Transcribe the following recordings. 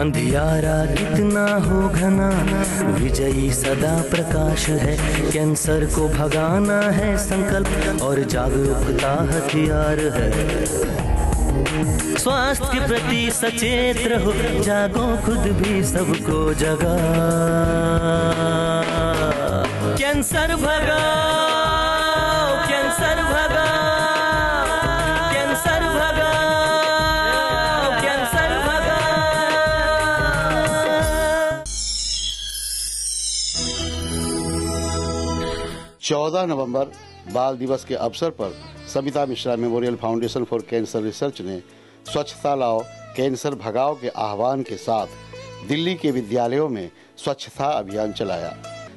अंधियारा कितना हो घना, विजयी सदा प्रकाश है। कैंसर को भगाना है संकल्प और जागरूकता हथियार है। स्वास्थ्य के प्रति सचेत रहो, जागो खुद भी सबको जगा। कैंसर भगाओ, कैंसर भगाओ, कैंसर भगाओ, कैंसर भगाओ। 14 नवंबर बाल दिवस के अवसर पर Savita Mishra memorial foundation for cancer research ने स्वच्छता लाओ कैंसर भगाओ के आह्वान के साथ दिल्ली के विद्यालयों में स्वच्छता अभियान चलाया।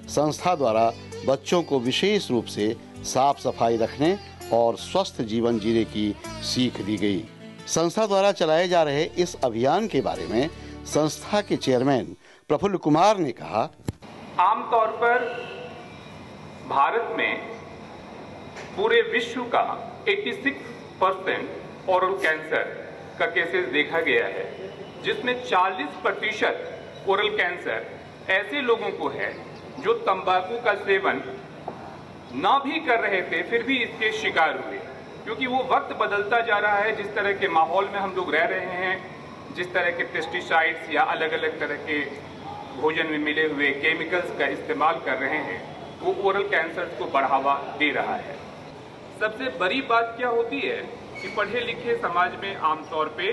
संस्था द्वारा बच्चों को विशेष रूप से साफ सफाई रखने और स्वस्थ जीवन जीने की सीख दी गई। संस्था द्वारा चलाए जा रहे इस अभियान के बारे में संस्था के चेयरमैन प्रफुल्ल कुमार ने कहा, आमतौर पर भारत में पूरे विश्व का 86% ओरल कैंसर का केसेस देखा गया है, जिसमें 40% ओरल कैंसर ऐसे लोगों को है जो तंबाकू का सेवन ना भी कर रहे थे फिर भी इसके शिकार हुए, क्योंकि वो वक्त बदलता जा रहा है। जिस तरह के माहौल में हम लोग रह रहे हैं, जिस तरह के पेस्टिसाइड्स या अलग अलग तरह के भोजन में मिले हुए केमिकल्स का इस्तेमाल कर रहे हैं, वो ओरल कैंसर को बढ़ावा दे रहा है। सबसे बड़ी बात क्या होती है कि पढ़े लिखे समाज में आमतौर पे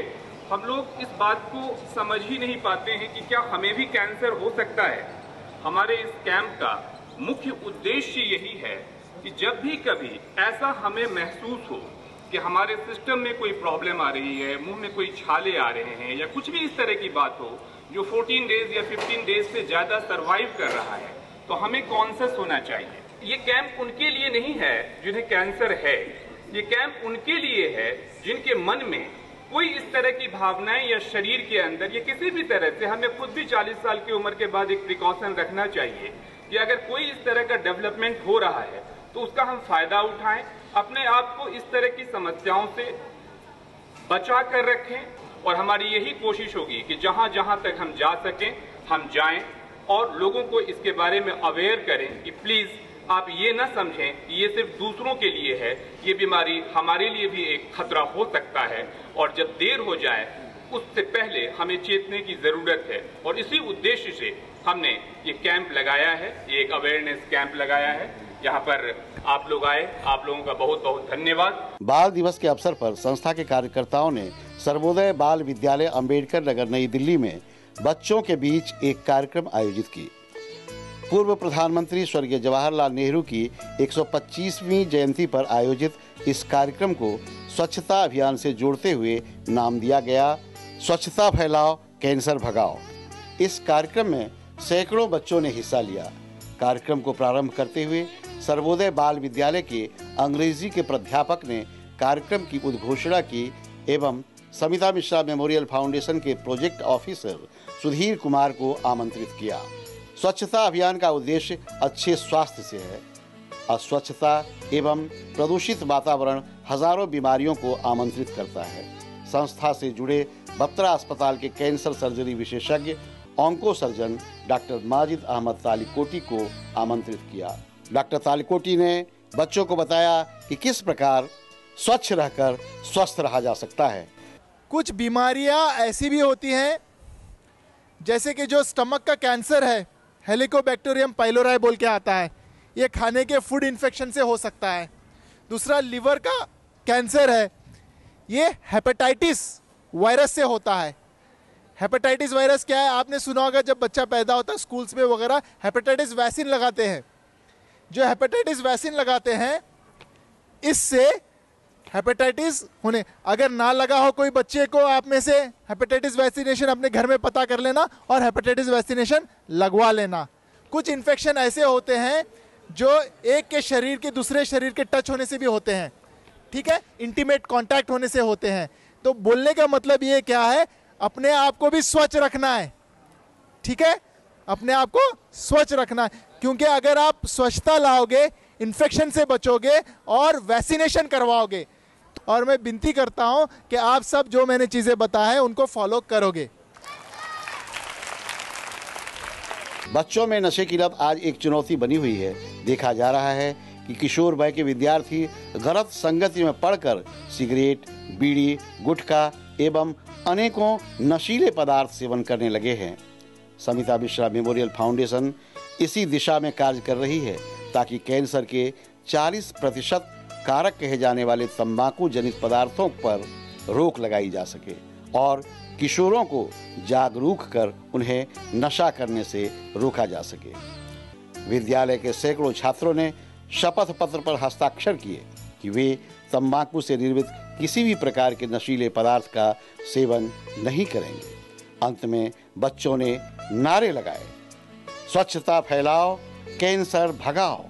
हम लोग इस बात को समझ ही नहीं पाते हैं कि क्या हमें भी कैंसर हो सकता है। हमारे इस कैंप का मुख्य उद्देश्य यही है कि जब भी कभी ऐसा हमें महसूस हो कि हमारे सिस्टम में कोई प्रॉब्लम आ रही है, मुंह में कोई छाले आ रहे हैं या कुछ भी इस तरह की बात हो जो 14 डेज या 15 डेज से ज्यादा सरवाइव कर रहा है, तो हमें कॉन्शियस होना चाहिए। ये कैंप उनके लिए नहीं है जिन्हें कैंसर है, ये कैंप उनके लिए है जिनके मन में कोई इस तरह की भावनाएं या शरीर के अंदर या किसी भी तरह से, हमें खुद भी 40 साल की उम्र के बाद एक प्रिकॉशन रखना चाहिए कि अगर कोई इस तरह का डेवलपमेंट हो रहा है तो उसका हम फायदा उठाएं, अपने आप को इस तरह की समस्याओं से बचा कर रखें। और हमारी यही कोशिश होगी कि जहां जहां तक हम जा सकें हम जाएं और लोगों को इसके बारे में अवेयर करें कि प्लीज आप ये ना समझें कि ये सिर्फ दूसरों के लिए है, ये बीमारी हमारे लिए भी एक खतरा हो सकता है और जब देर हो जाए उससे पहले हमें चेतने की जरूरत है। और इसी उद्देश्य से हमने ये कैंप लगाया है, ये एक अवेयरनेस कैंप लगाया है। यहाँ पर आप लोग आए, आप लोगों का बहुत बहुत धन्यवाद। बाल दिवस के अवसर पर संस्था के कार्यकर्ताओं ने सर्वोदय बाल विद्यालय अंबेडकर नगर नई दिल्ली में बच्चों के बीच एक कार्यक्रम आयोजित की। पूर्व प्रधानमंत्री स्वर्गीय जवाहरलाल नेहरू की 125वीं जयंती पर आयोजित इस कार्यक्रम को स्वच्छता अभियान से जोड़ते हुए नाम दिया गया स्वच्छता फैलाओ कैंसर भगाओ। इस कार्यक्रम में सैकड़ों बच्चों ने हिस्सा लिया। कार्यक्रम को प्रारंभ करते हुए सर्वोदय बाल विद्यालय के अंग्रेजी के प्राध्यापक ने कार्यक्रम की उद्घोषणा की एवं सविता मिश्रा मेमोरियल फाउंडेशन के प्रोजेक्ट ऑफिसर सुधीर कुमार को आमंत्रित किया। स्वच्छता अभियान का उद्देश्य अच्छे स्वास्थ्य से है। अस्वच्छता एवं प्रदूषित वातावरण हजारों बीमारियों को आमंत्रित करता है। संस्था से जुड़े बत्रा अस्पताल के कैंसर सर्जरी विशेषज्ञ onco surgeon doctor Majid Ahmed Talikoti को आमंत्रित किया। डॉक्टर तालिकोटी ने बच्चों को बताया कि किस प्रकार स्वच्छ रहकर स्वस्थ रहा जा सकता है। कुछ बीमारियां ऐसी भी होती हैं, जैसे कि जो स्टमक का कैंसर है, हेलिकोबैक्टीरियम पाइलोराई बोल के आता है, ये खाने के फूड इन्फेक्शन से हो सकता है। दूसरा लिवर का कैंसर है, ये हेपेटाइटिस वायरस से होता है। हेपेटाइटिस वायरस क्या है, आपने सुना होगा, जब बच्चा पैदा होता है स्कूल्स में वगैरह हेपेटाइटिस वैक्सीन लगाते हैं। जो हेपेटाइटिस वैक्सीन लगाते हैं, इससे हेपेटाइटिस होने, अगर ना लगा हो कोई बच्चे को, आप में से हेपेटाइटिस वैक्सीनेशन अपने घर में पता कर लेना और हेपेटाइटिस वैक्सीनेशन लगवा लेना। कुछ इन्फेक्शन ऐसे होते हैं जो एक के शरीर के दूसरे शरीर के टच होने से भी होते हैं, ठीक है, इंटीमेट कांटेक्ट होने से होते हैं। तो बोलने का मतलब ये क्या है, अपने आप को भी स्वच्छ रखना है, ठीक है, अपने आप को स्वच्छ रखना है, क्योंकि अगर आप स्वच्छता लाओगे, इन्फेक्शन से बचोगे और वैक्सीनेशन करवाओगे। और मैं विनती करता हूं कि आप सब जो मैंने चीजें बताएं उनको फॉलो करोगे। बच्चों में नशे की लत आज एक चुनौती बनी हुई है। देखा जा रहा है कि किशोर वय के विद्यार्थी गलत संगति में पड़कर सिगरेट, बीड़ी, गुटखा एवं अनेकों नशीले पदार्थ सेवन करने लगे हैं। समिता मिश्रा मेमोरियल फाउंडेशन इसी दिशा में कार्य कर रही है ताकि कैंसर के 40% कारक कहे जाने वाले तंबाकू जनित पदार्थों पर रोक लगाई जा सके और किशोरों को जागरूक कर उन्हें नशा करने से रोका जा सके। विद्यालय के सैकड़ों छात्रों ने शपथ पत्र पर हस्ताक्षर किए कि वे तंबाकू से निर्मित किसी भी प्रकार के नशीले पदार्थ का सेवन नहीं करेंगे। अंत में बच्चों ने नारे लगाए, स्वच्छता फैलाओ, कैंसर भगाओ।